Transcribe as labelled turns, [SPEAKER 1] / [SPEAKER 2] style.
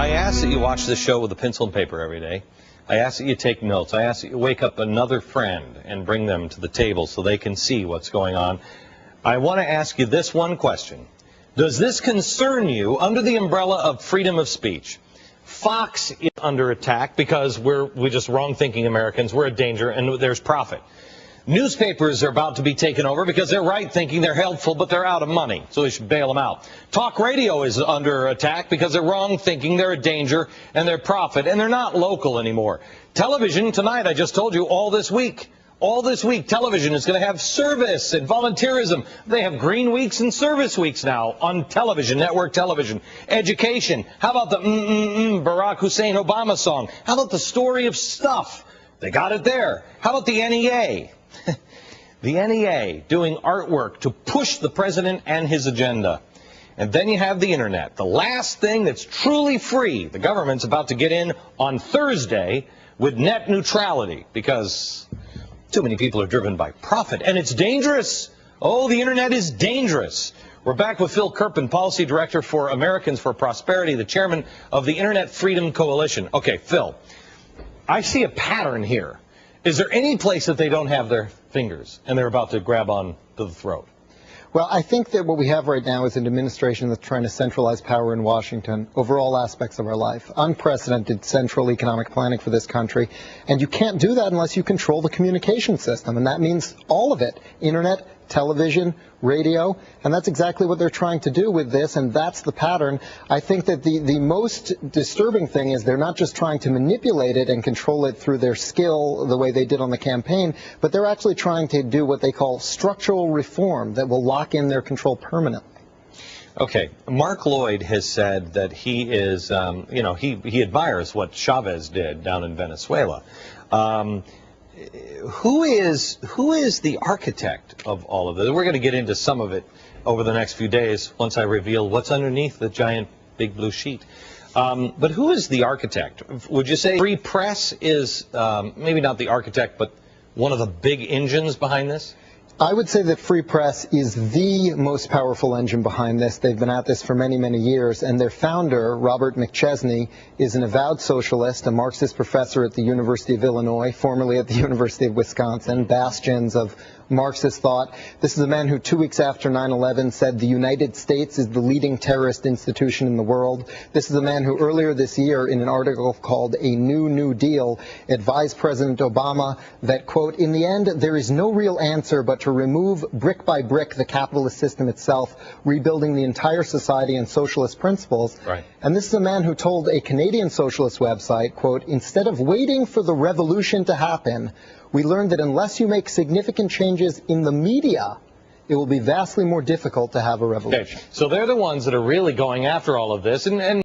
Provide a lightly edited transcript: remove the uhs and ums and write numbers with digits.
[SPEAKER 1] I ask that you watch this show with a pencil and paper every day. I ask that you take notes. I ask that you wake up another friend and bring them to the table so they can see what's going on. I want to ask you this one question. Does this concern you under the umbrella of freedom of speech? Fox is under attack because we're just wrong-thinking Americans. We're a danger, and there's profit. Newspapers are about to be taken over because they're right-thinking, they're helpful, but they're out of money, so they should bail them out. Talk radio is under attack because they're wrong-thinking, they're a danger, and they're profit, and they're not local anymore. Television, tonight, I just told you, all this week, television is going to have service and volunteerism. They have green weeks and service weeks now on television, network television. Education. How about the Barack Hussein Obama song? How about the story of stuff? They got it there. How about the NEA? The NEA doing artwork to push the president and his agenda. And then you have the internet, the last thing that's truly free. The government's about to get in on Thursday with net neutrality because too many people are driven by profit, and it's dangerous. Oh, the internet is dangerous. We're back with Phil Kerpen, Policy Director for Americans for Prosperity, the chairman of the Internet Freedom Coalition. Okay, Phil, I see a pattern here. Is there any place that they don't have their fingers and they're about to grab on to the throat?
[SPEAKER 2] Well, I think that what we have right now is an administration that's trying to centralize power in Washington over all aspects of our life. Unprecedented central economic planning for this country. And you can't do that unless you control the communication system. And that means all of it. Internet, television, radio. And that's exactly what they're trying to do with this. And that's the pattern. I think that the most disturbing thing is they're not just trying to manipulate it and control it through their skill the way they did on the campaign, but they're actually trying to do what they call structural reform that will lock in their control permanently.
[SPEAKER 1] Okay, Mark Lloyd has said that he is, he admires what Chavez did down in Venezuela. Who is the architect of all of this? We're going to get into some of it over the next few days once I reveal what's underneath the giant big blue sheet. But who is the architect? Would you say free press is maybe not the architect, but one of the big engines behind this?
[SPEAKER 2] I would say that free press is the most powerful engine behind this. They've been at this for many, many years, and their founder, Robert McChesney, is an avowed socialist, a Marxist professor at the University of Illinois, formerly at the University of Wisconsin, bastions of Marxist thought. This is a man who 2 weeks after 9/11 said the United States is the leading terrorist institution in the world. This is a man who earlier this year, in an article called A New Deal, advised President Obama that, quote, in the end, there is no real answer but to remove brick by brick the capitalist system itself, rebuilding the entire society on socialist principles.
[SPEAKER 1] Right.
[SPEAKER 2] And this is a man who told a Canadian socialist website, quote, instead of waiting for the revolution to happen, we learned that unless you make significant changes in the media, it will be vastly more difficult to have a revolution.
[SPEAKER 1] Okay. So they're the ones that are really going after all of this. And